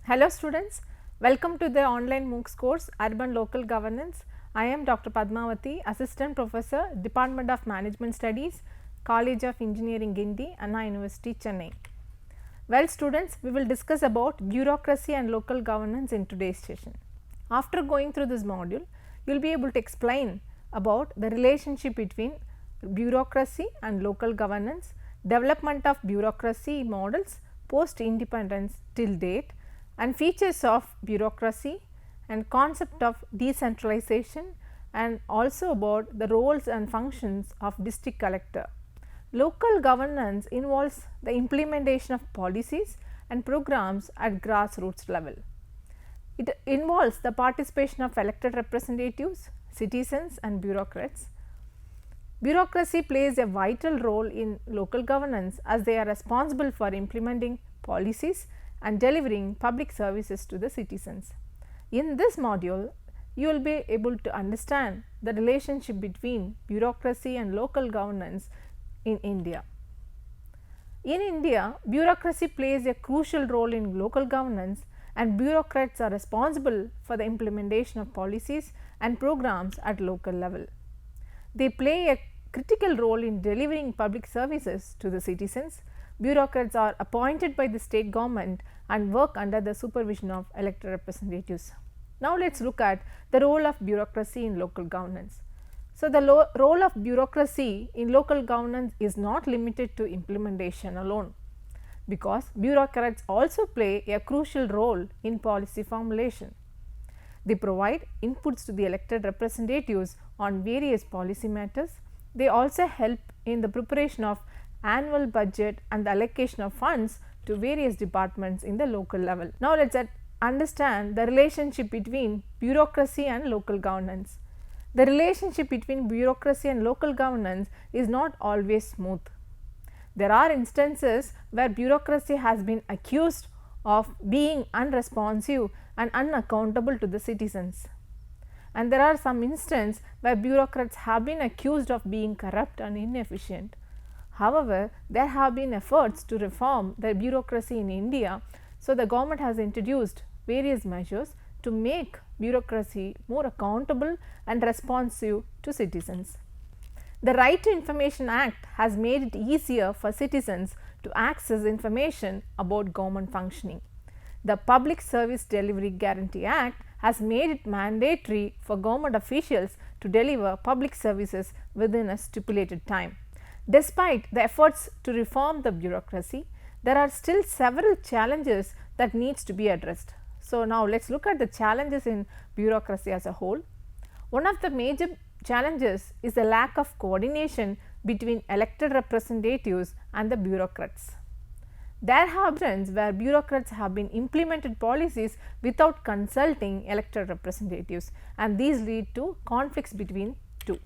Hello students, welcome to the online MOOCs course Urban Local Governance. I am Dr. Padmavati, Assistant Professor, Department of Management Studies, College of Engineering Guindy, Anna University, Chennai. Well students, we will discuss about bureaucracy and local governance in today's session. After going through this module, you will be able to explain about the relationship between bureaucracy and local governance, development of bureaucracy models post independence till date, and features of bureaucracy and concept of decentralization, and also about the roles and functions of district collector. Local governance involves the implementation of policies and programs at grassroots level. It involves the participation of elected representatives, citizens and bureaucrats. Bureaucracy plays a vital role in local governance as they are responsible for implementing policies and delivering public services to the citizens. In this module, you will be able to understand the relationship between bureaucracy and local governance in India. In India, bureaucracy plays a crucial role in local governance, and bureaucrats are responsible for the implementation of policies and programs at local level. They play a critical role in delivering public services to the citizens. Bureaucrats are appointed by the state government and work under the supervision of elected representatives. Now, let us look at the role of bureaucracy in local governance. So, the role of bureaucracy in local governance is not limited to implementation alone, because bureaucrats also play a crucial role in policy formulation. They provide inputs to the elected representatives on various policy matters. They also help in the preparation of annual budget and the allocation of funds to various departments in the local level. Now, let us understand the relationship between bureaucracy and local governance. The relationship between bureaucracy and local governance is not always smooth. There are instances where bureaucracy has been accused of being unresponsive and unaccountable to the citizens, and there are some instances where bureaucrats have been accused of being corrupt and inefficient. However, there have been efforts to reform the bureaucracy in India, so the government has introduced various measures to make bureaucracy more accountable and responsive to citizens. The Right to Information Act has made it easier for citizens to access information about government functioning. The Public Service Delivery Guarantee Act has made it mandatory for government officials to deliver public services within a stipulated time. Despite the efforts to reform the bureaucracy, there are still several challenges that needs to be addressed. So, now let us look at the challenges in bureaucracy as a whole. One of the major challenges is the lack of coordination between elected representatives and the bureaucrats. There have been where bureaucrats have been implemented policies without consulting elected representatives, and these lead to conflicts between two.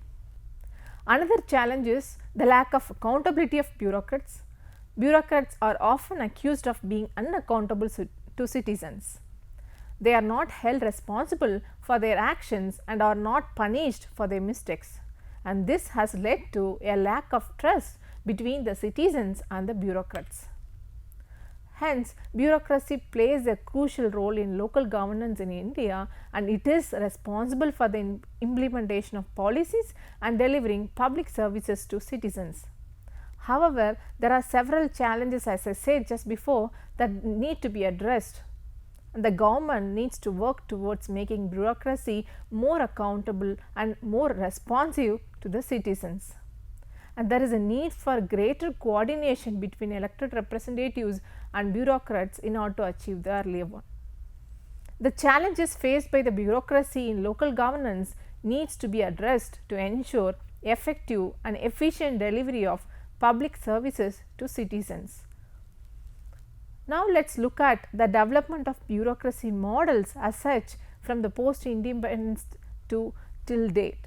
Another challenge is the lack of accountability of bureaucrats. Bureaucrats are often accused of being unaccountable to citizens. They are not held responsible for their actions and are not punished for their mistakes, and this has led to a lack of trust between the citizens and the bureaucrats. Hence, bureaucracy plays a crucial role in local governance in India, and it is responsible for the implementation of policies and delivering public services to citizens. However, there are several challenges, as I said just before, that need to be addressed. The government needs to work towards making bureaucracy more accountable and more responsive to the citizens. And there is a need for greater coordination between elected representatives and bureaucrats in order to achieve the earlier one. The challenges faced by the bureaucracy in local governance needs to be addressed to ensure effective and efficient delivery of public services to citizens. Now, let us look at the development of bureaucracy models as such from the post independence to till date.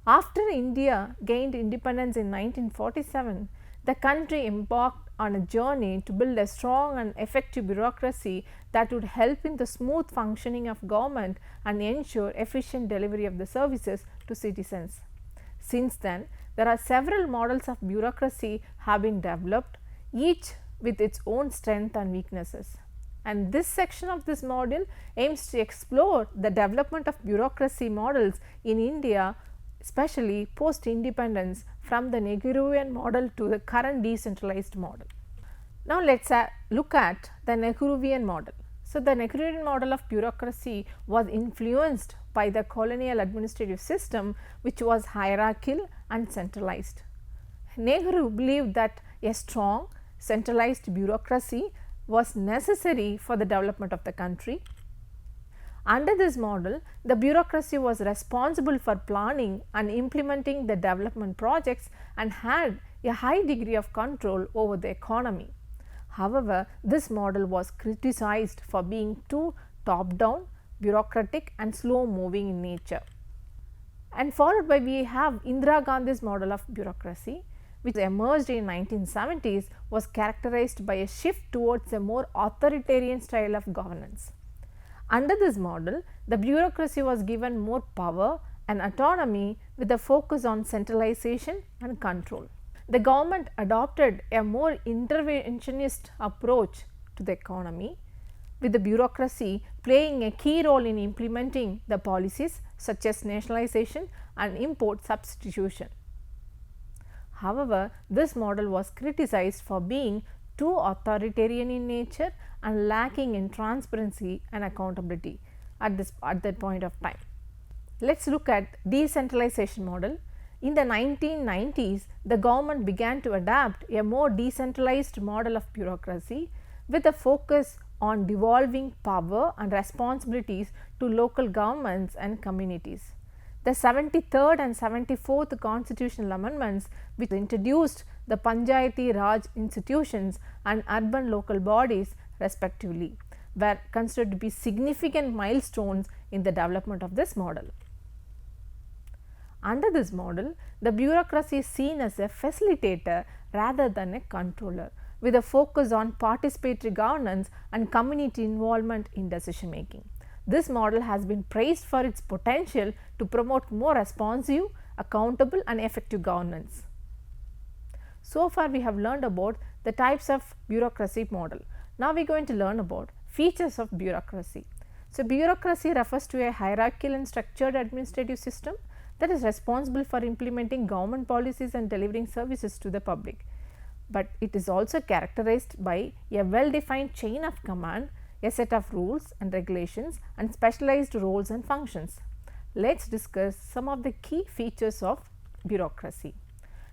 After India gained independence in 1947, the country embarked on a journey to build a strong and effective bureaucracy that would help in the smooth functioning of government and ensure efficient delivery of the services to citizens. Since then, there are several models of bureaucracy have been developed, each with its own strength and weaknesses. and this section of this module aims to explore the development of bureaucracy models in India, especially post independence from the Nehruvian model to the current decentralized model. Now, let us look at the Nehruvian model. So, the Nehruvian model of bureaucracy was influenced by the colonial administrative system, which was hierarchical and centralized. Nehru believed that a strong centralized bureaucracy was necessary for the development of the country. Under this model, the bureaucracy was responsible for planning and implementing the development projects and had a high degree of control over the economy. However, this model was criticized for being too top down, bureaucratic and slow moving in nature. And followed by we have Indira Gandhi's model of bureaucracy, which emerged in 1970s, was characterized by a shift towards a more authoritarian style of governance. Under this model, the bureaucracy was given more power and autonomy with a focus on centralization and control. The government adopted a more interventionist approach to the economy, with the bureaucracy playing a key role in implementing the policies such as nationalization and import substitution. However, this model was criticized for being too authoritarian in nature and lacking in transparency and accountability at that point of time. Let us look at decentralization model. In the 1990s, the government began to adapt a more decentralized model of bureaucracy with a focus on devolving power and responsibilities to local governments and communities. The 73rd and 74th constitutional amendments, which introduced the Panchayati Raj institutions and urban local bodies respectively, were considered to be significant milestones in the development of this model. Under this model, the bureaucracy is seen as a facilitator rather than a controller, with a focus on participatory governance and community involvement in decision making. This model has been praised for its potential to promote more responsive, accountable and effective governance. So far we have learned about the types of bureaucracy model. Now we are going to learn about features of bureaucracy. So, bureaucracy refers to a hierarchical and structured administrative system that is responsible for implementing government policies and delivering services to the public, but it is also characterized by a well defined chain of command, a set of rules and regulations and specialized roles and functions. Let us discuss some of the key features of bureaucracy.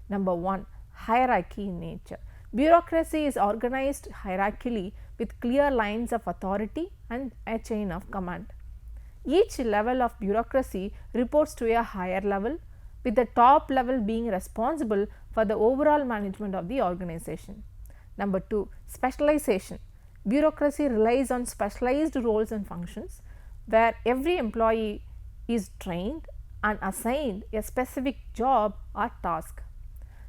Number 1, hierarchy in nature. Bureaucracy is organized hierarchically with clear lines of authority and a chain of command. Each level of bureaucracy reports to a higher level, with the top level being responsible for the overall management of the organization. Number 2, specialization. Bureaucracy relies on specialized roles and functions, where every employee is trained and assigned a specific job or task.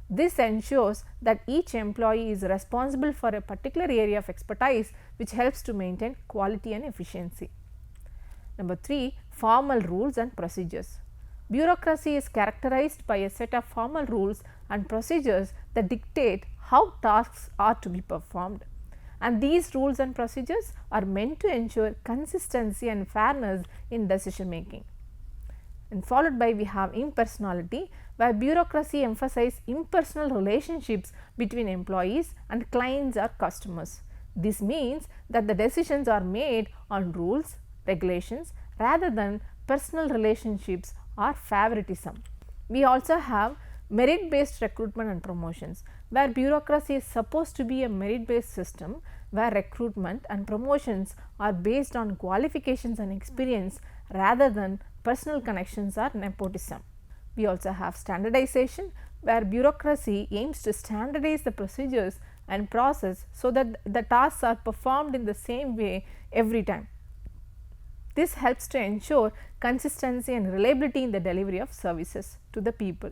This ensures that each employee is responsible for a particular area of expertise, which helps to maintain quality and efficiency. Number 3, formal rules and procedures. Bureaucracy is characterized by a set of formal rules and procedures that dictate how tasks are to be performed, and these rules and procedures are meant to ensure consistency and fairness in decision making. And followed by we have impersonality, where bureaucracy emphasizes impersonal relationships between employees and clients or customers. This means that the decisions are made on rules, regulations rather than personal relationships or favoritism. We also have merit based recruitment and promotions, where bureaucracy is supposed to be a merit based system where recruitment and promotions are based on qualifications and experience rather than personal connections or nepotism. We also have standardization, where bureaucracy aims to standardize the procedures and process so that the tasks are performed in the same way every time. This helps to ensure consistency and reliability in the delivery of services to the people.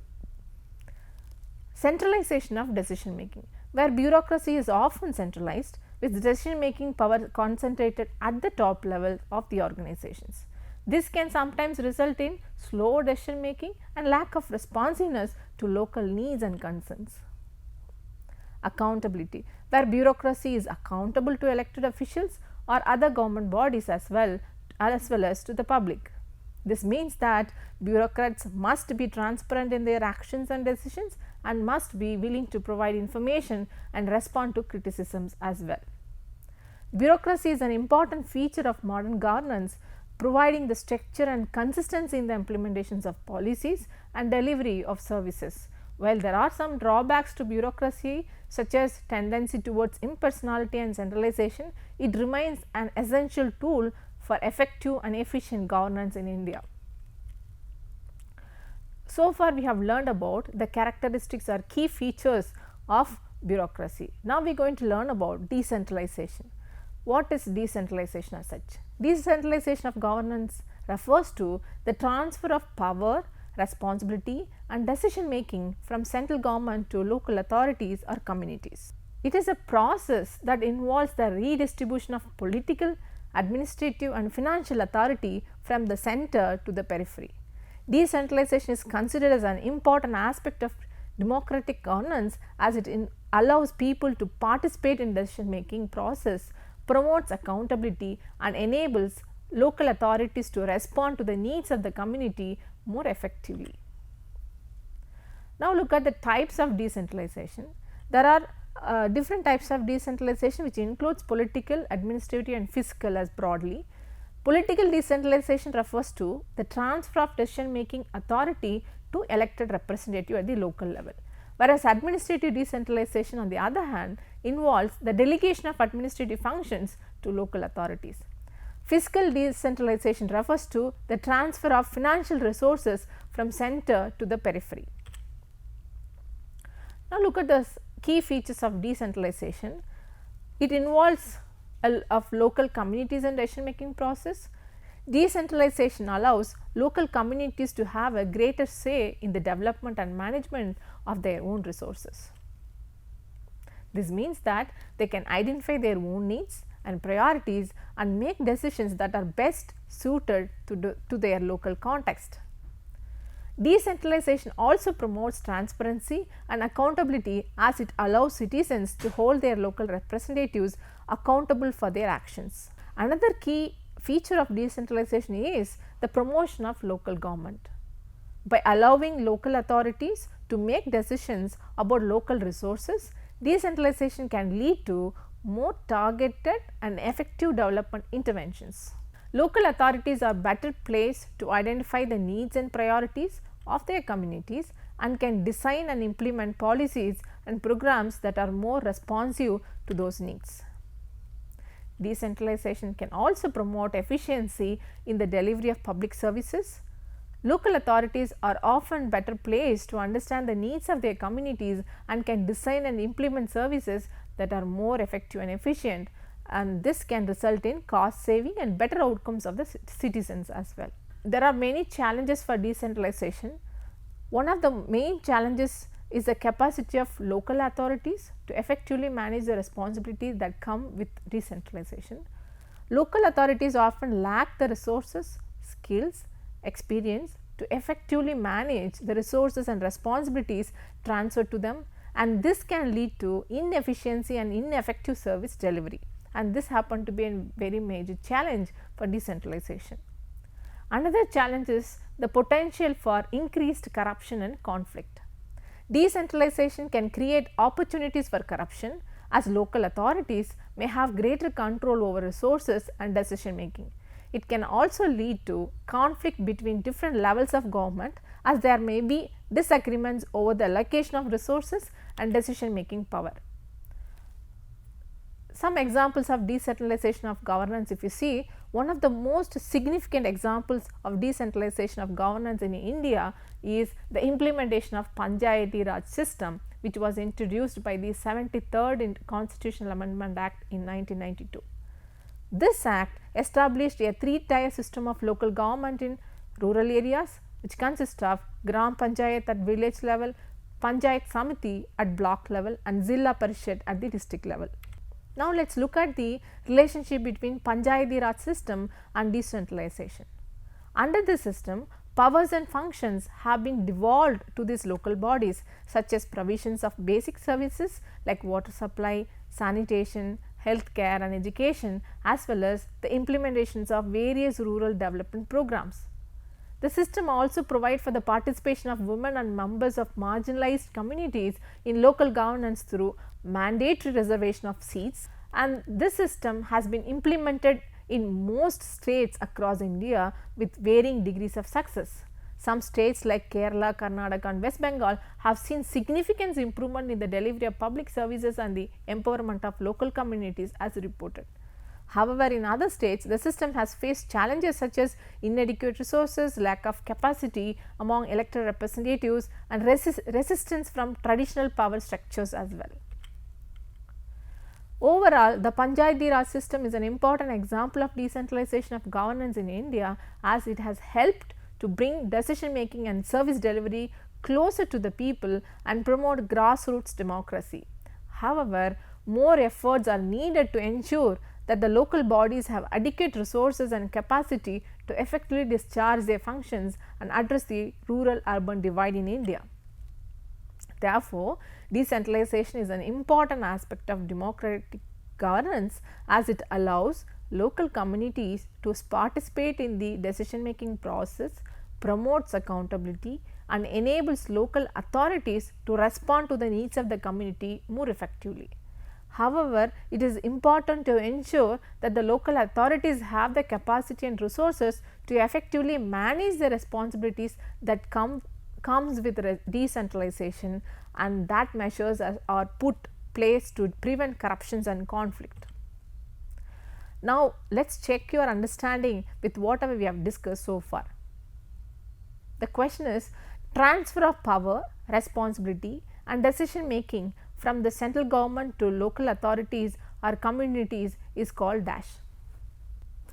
Centralization of decision making, where bureaucracy is often centralized with decision making power concentrated at the top level of the organizations. This can sometimes result in slow decision making and lack of responsiveness to local needs and concerns. Accountability, where bureaucracy is accountable to elected officials or other government bodies as well as to the public. This means that bureaucrats must be transparent in their actions and decisions and must be willing to provide information and respond to criticisms as well. Bureaucracy is an important feature of modern governance, providing the structure and consistency in the implementations of policies and delivery of services. While there are some drawbacks to bureaucracy, such as tendency towards impersonality and centralization, it remains an essential tool for effective and efficient governance in India. So far we have learned about the characteristics or key features of bureaucracy. Now we are going to learn about decentralization. What is decentralization as such? Decentralization of governance refers to the transfer of power, responsibility and decision making from central government to local authorities or communities. It is a process that involves the redistribution of political, administrative and financial authority from the center to the periphery. Decentralization is considered as an important aspect of democratic governance, as it allows people to participate in decision making process, promotes accountability and enables local authorities to respond to the needs of the community more effectively. Now look at the types of decentralization. There are different types of decentralization, which includes political, administrative and fiscal as broadly. Political decentralization refers to the transfer of decision making authority to elected representative at the local level, whereas administrative decentralization on the other hand involves the delegation of administrative functions to local authorities. Fiscal decentralization refers to the transfer of financial resources from center to the periphery. Now look at the key features of decentralization. It involves of local communities and decision making process. Decentralization allows local communities to have a greater say in the development and management of their own resources. This means that they can identify their own needs and priorities and make decisions that are best suited to their local context. Decentralization also promotes transparency and accountability, as it allows citizens to hold their local representatives accountable for their actions. Another key feature of decentralization is the promotion of local government. By allowing local authorities to make decisions about local resources, decentralization can lead to more targeted and effective development interventions. Local authorities are better placed to identify the needs and priorities of their communities and can design and implement policies and programs that are more responsive to those needs. Decentralization can also promote efficiency in the delivery of public services. Local authorities are often better placed to understand the needs of their communities and can design and implement services that are more effective and efficient, and this can result in cost saving and better outcomes of the citizens as well. There are many challenges for decentralization. One of the main challenges is the capacity of local authorities to effectively manage the responsibilities that come with decentralization. Local authorities often lack the resources, skills, experience to effectively manage the resources and responsibilities transferred to them, and this can lead to inefficiency and ineffective service delivery, and this happened to be a very major challenge for decentralization. Another challenge is the potential for increased corruption and conflict. Decentralization can create opportunities for corruption, as local authorities may have greater control over resources and decision making. It can also lead to conflict between different levels of government, as there may be disagreements over the allocation of resources and decision making power. Some examples of decentralization of governance, if you see, one of the most significant examples of decentralization of governance in India is the implementation of Panchayati Raj system, which was introduced by the 73rd Constitutional Amendment Act in 1992. This act established a three-tier system of local government in rural areas, which consists of Gram Panchayat at village level, Panchayat Samiti at block level and Zilla Parishad at the district level. Now let us look at the relationship between Panchayati Raj system and decentralization. Under this system, powers and functions have been devolved to these local bodies, such as provisions of basic services like water supply, sanitation, healthcare and education, as well as the implementations of various rural development programs. The system also provides for the participation of women and members of marginalized communities in local governance through mandatory reservation of seats, and this system has been implemented in most states across India with varying degrees of success. Some states like Kerala, Karnataka and West Bengal have seen significant improvement in the delivery of public services and the empowerment of local communities as reported. However, in other states, the system has faced challenges such as inadequate resources, lack of capacity among elected representatives and resistance from traditional power structures as well. Overall, the Panchayati Raj system is an important example of decentralization of governance in India, as it has helped to bring decision making and service delivery closer to the people and promote grassroots democracy. However, more efforts are needed to ensure that the local bodies have adequate resources and capacity to effectively discharge their functions and address the rural-urban divide in India. Therefore, decentralization is an important aspect of democratic governance, as it allows local communities to participate in the decision making process, promotes accountability and enables local authorities to respond to the needs of the community more effectively. However, it is important to ensure that the local authorities have the capacity and resources to effectively manage the responsibilities that comes with decentralization, and that measures are put place to prevent corruptions and conflict. Now, let us check your understanding with whatever we have discussed so far. The question is, transfer of power, responsibility and decision making from the central government to local authorities or communities is called dash.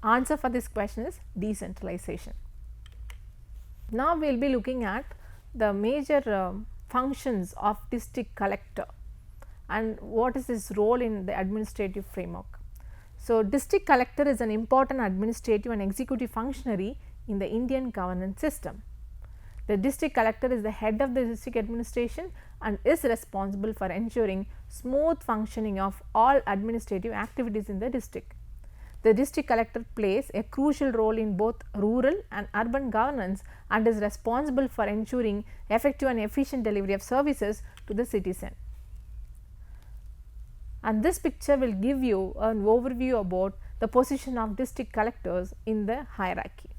Answer for this question is decentralization. Now, we will be looking at the major functions of district collector and what is his role in the administrative framework. So, district collector is an important administrative and executive functionary in the Indian governance system. The district collector is the head of the district administration and is responsible for ensuring smooth functioning of all administrative activities in the district. The district collector plays a crucial role in both rural and urban governance and is responsible for ensuring effective and efficient delivery of services to the citizen. And this picture will give you an overview about the position of district collectors in the hierarchy.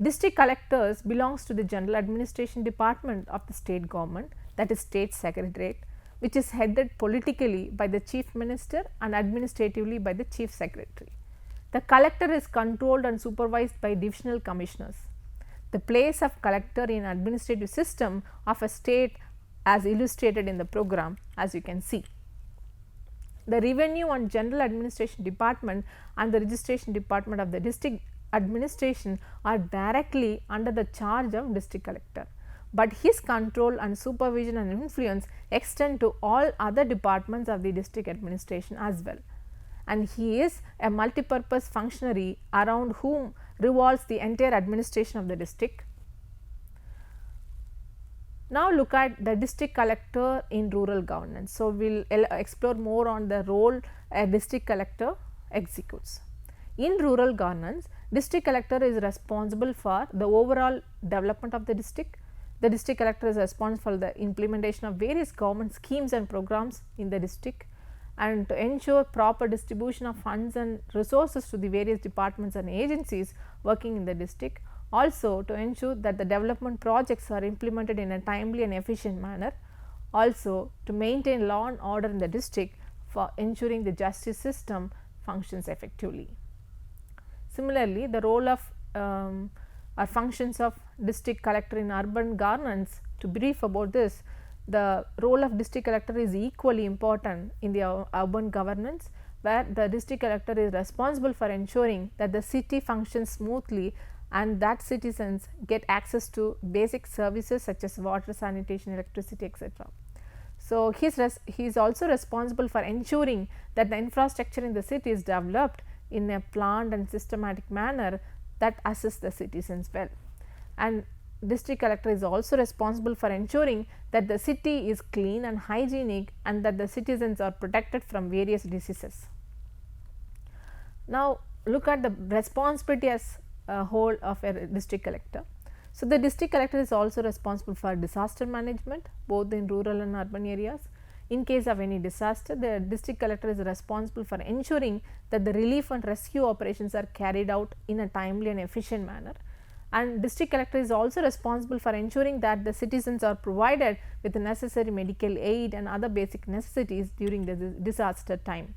District collectors belongs to the general administration department of the state government, that is state secretariat, which is headed politically by the chief minister and administratively by the chief secretary. The collector is controlled and supervised by divisional commissioners. The place of collector in administrative system of a state as illustrated in the program, as you can see. The revenue and general administration department and the registration department of the district administration are directly under the charge of district collector, but his control and supervision and influence extend to all other departments of the district administration as well, and he is a multipurpose functionary around whom revolves the entire administration of the district. Now, look at the district collector in rural governance. So, we will explore more on the role a district collector executes. In rural governance, district collector is responsible for the overall development of the district. The district collector is responsible for the implementation of various government schemes and programs in the district, and to ensure proper distribution of funds and resources to the various departments and agencies working in the district. Also, to ensure that the development projects are implemented in a timely and efficient manner. Also, to maintain law and order in the district for ensuring the justice system functions effectively. Similarly, the role of or functions of district collector in urban governance, to brief about this, the role of district collector is equally important in the urban governance, where the district collector is responsible for ensuring that the city functions smoothly and that citizens get access to basic services such as water, sanitation, electricity, etc. So, he is also responsible for ensuring that the infrastructure in the city is developed in a planned and systematic manner that assists the citizens well. And district collector is also responsible for ensuring that the city is clean and hygienic and that the citizens are protected from various diseases. Now, look at the responsibility as a whole of a district collector. So, the district collector is also responsible for disaster management both in rural and urban areas. In case of any disaster, the district collector is responsible for ensuring that the relief and rescue operations are carried out in a timely and efficient manner. And district collector is also responsible for ensuring that the citizens are provided with the necessary medical aid and other basic necessities during the disaster time.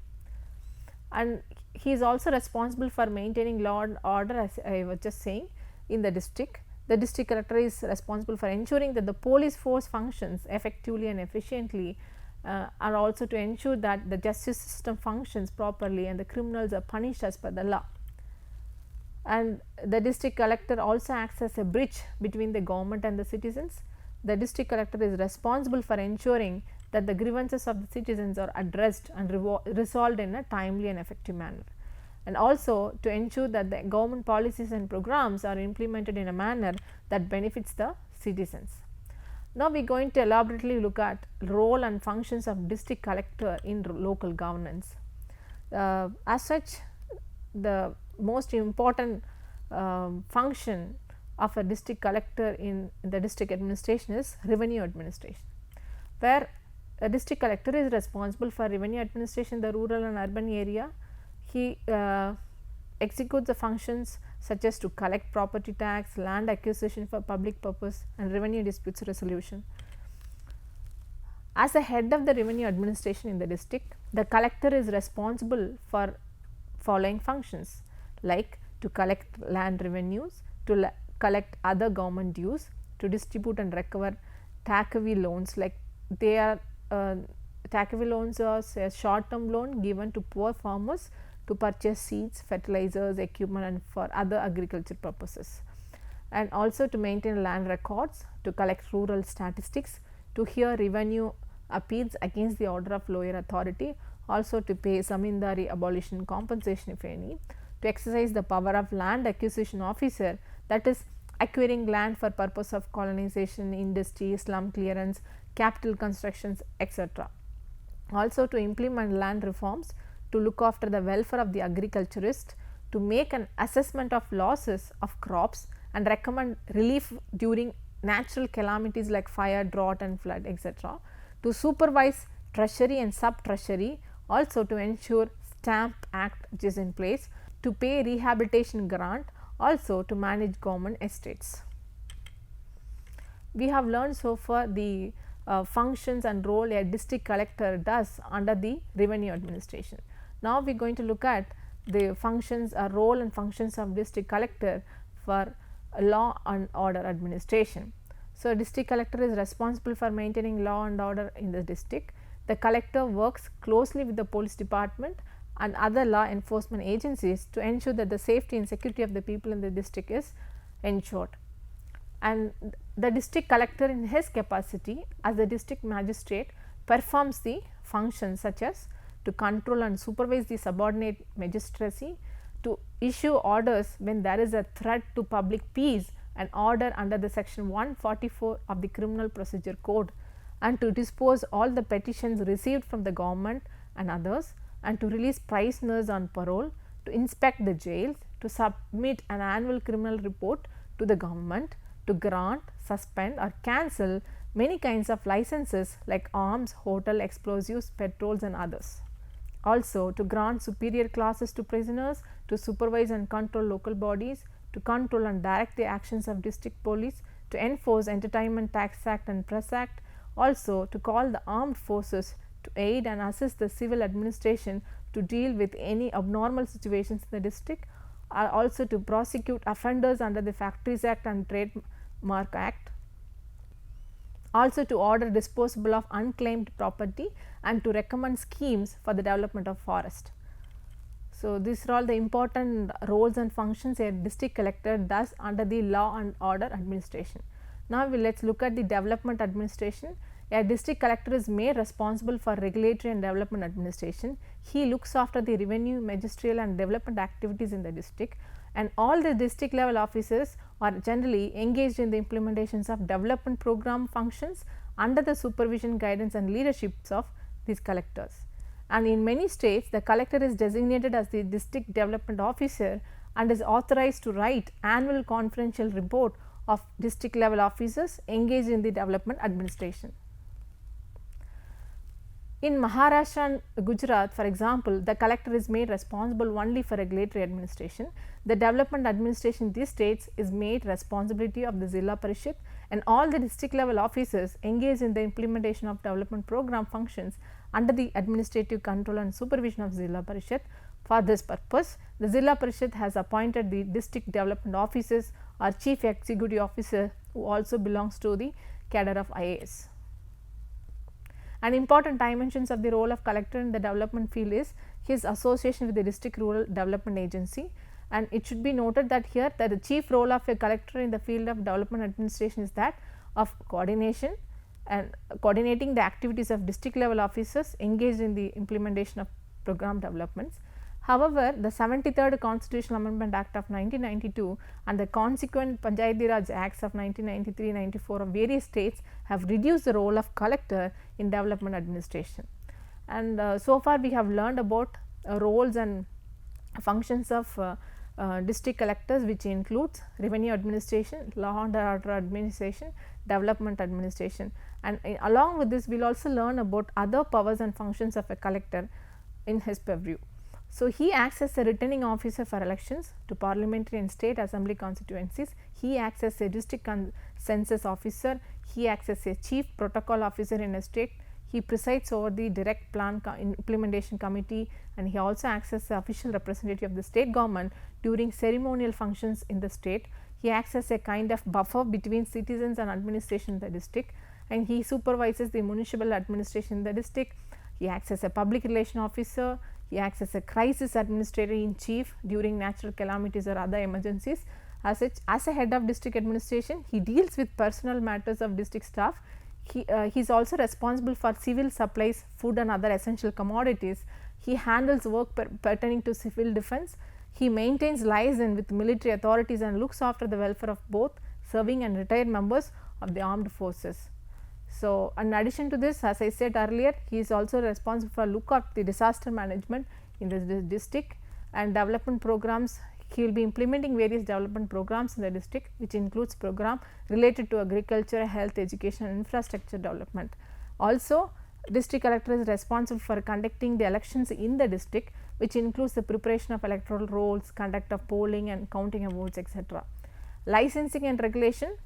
And he is also responsible for maintaining law and order, as I was just saying, in the district. The district collector is responsible for ensuring that the police force functions effectively and efficiently, and also to ensure that the justice system functions properly and the criminals are punished as per the law. And the district collector also acts as a bridge between the government and the citizens. The district collector is responsible for ensuring that the grievances of the citizens are addressed and resolved in a timely and effective manner, and also to ensure that the government policies and programs are implemented in a manner that benefits the citizens. Now, we are going to elaborately look at role and functions of district collector in local governance. As such, the most important function of a district collector in the district administration is revenue administration, where a district collector is responsible for revenue administration in the rural and urban area. He executes the functions such as to collect property tax, land acquisition for public purpose and revenue disputes resolution. As the head of the revenue administration in the district, the collector is responsible for following functions like to collect land revenues, to collect other government dues, to distribute and recover tax-away loans, like they are tax-away loans are a short term loan given to poor farmers to purchase seeds, fertilizers, equipment and for other agriculture purposes, and also to maintain land records, to collect rural statistics, to hear revenue appeals against the order of lower authority, also to pay zamindari abolition compensation if any, to exercise the power of land acquisition officer, that is acquiring land for purpose of colonization, industry, slum clearance, capital constructions, etc. Also to implement land reforms, to look after the welfare of the agriculturist, to make an assessment of losses of crops and recommend relief during natural calamities like fire, drought and flood, etc. To supervise treasury and sub treasury, also to ensure stamp act which is in place, to pay rehabilitation grant, also to manage government estates. We have learned so far the functions and role a district collector does under the revenue administration. Now, we are going to look at the functions or role and functions of district collector for law and order administration. So, district collector is responsible for maintaining law and order in the district. The collector works closely with the police department and other law enforcement agencies to ensure that the safety and security of the people in the district is ensured. And the district collector in his capacity as the district magistrate performs the functions such as to control and supervise the subordinate magistracy, to issue orders when there is a threat to public peace and order under the section 144 of the Criminal Procedure Code, and to dispose all the petitions received from the government and others, and to release prisoners on parole, to inspect the jails, to submit an annual criminal report to the government, to grant, suspend or cancel many kinds of licenses like arms, hotel, explosives, petrols and others. Also to grant superior classes to prisoners, to supervise and control local bodies, to control and direct the actions of district police, to enforce Entertainment Tax Act and Press Act, also to call the armed forces to aid and assist the civil administration to deal with any abnormal situations in the district, also to prosecute offenders under the Factories Act and Trademark Act, also to order disposal of unclaimed property and to recommend schemes for the development of forest. So, these are all the important roles and functions a district collector does under the law and order administration. Now, let us look at the development administration. A district collector is made responsible for regulatory and development administration. He looks after the revenue, magisterial and development activities in the district, and all the district level officers are generally engaged in the implementations of development program functions under the supervision, guidance and leaderships of these collectors. And in many states, the collector is designated as the district development officer and is authorized to write annual confidential report of district level officers engaged in the development administration. In Maharashtra and Gujarat, for example, the collector is made responsible only for regulatory administration. The development administration in these states is made responsibility of the Zilla Parishad, and all the district level officers engaged in the implementation of development program functions under the administrative control and supervision of Zilla Parishad. For this purpose, the Zilla Parishad has appointed the district development officers or chief executive officer who also belongs to the cadre of IAS. And important dimensions of the role of collector in the development field is his association with the district rural development agency, and it should be noted that here that the chief role of a collector in the field of development administration is that of coordination and coordinating the activities of district level officers engaged in the implementation of program developments. However, the 73rd Constitutional Amendment Act of 1992 and the consequent Panchayati Raj Acts of 1993-94 of various states have reduced the role of collector in development administration. And so far we have learned about roles and functions of district collectors, which includes revenue administration, law and order administration, development administration, and along with this we will also learn about other powers and functions of a collector in his purview. So, he acts as a returning officer for elections to parliamentary and state assembly constituencies. He acts as a district census officer. He acts as a chief protocol officer in a state. He presides over the direct plan implementation committee, and he also acts as the official representative of the state government during ceremonial functions in the state. He acts as a kind of buffer between citizens and administration in the district, and he supervises the municipal administration in the district. He acts as a public relation officer. He acts as a crisis administrator in chief during natural calamities or other emergencies. As a head of district administration, he deals with personal matters of district staff. He is also responsible for civil supplies, food and other essential commodities. He handles work pertaining to civil defense. He maintains liaison with military authorities and looks after the welfare of both serving and retired members of the armed forces. So, in addition to this, as I said earlier, he is also responsible for look after the disaster management in the district and development programs. He will be implementing various development programs in the district, which includes program related to agriculture, health, education and infrastructure development. Also, district collector is responsible for conducting the elections in the district, which includes the preparation of electoral rolls, conduct of polling and counting of votes, etc. Licensing and regulation.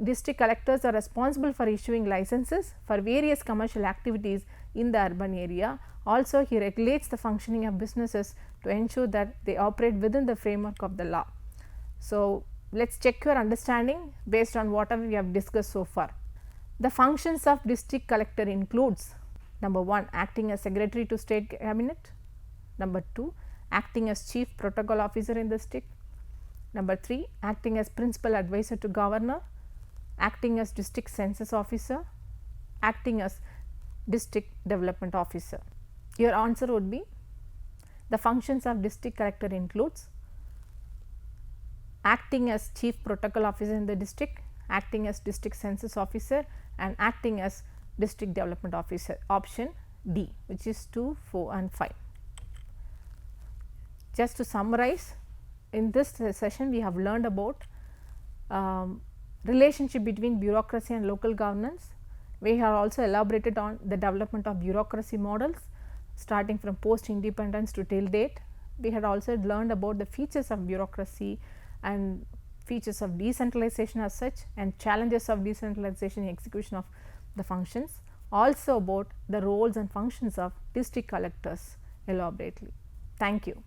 District collectors are responsible for issuing licenses for various commercial activities in the urban area. Also, he regulates the functioning of businesses to ensure that they operate within the framework of the law. So, let us check your understanding based on whatever we have discussed so far. The functions of district collector includes: number 1, acting as secretary to state cabinet; number 2, acting as chief protocol officer in the district; number 3, acting as principal advisor to governor; acting as district census officer; acting as district development officer. Your answer would be: the functions of district collector includes acting as chief protocol officer in the district, acting as district census officer and acting as district development officer. Option D, which is 2, 4 and 5. Just to summarize, in this session we have learned about relationship between bureaucracy and local governance. We have also elaborated on the development of bureaucracy models starting from post independence to till date. We had also learned about the features of bureaucracy and features of decentralization as such, and challenges of decentralization in execution of the functions. Also about the roles and functions of district collectors elaborately. Thank you.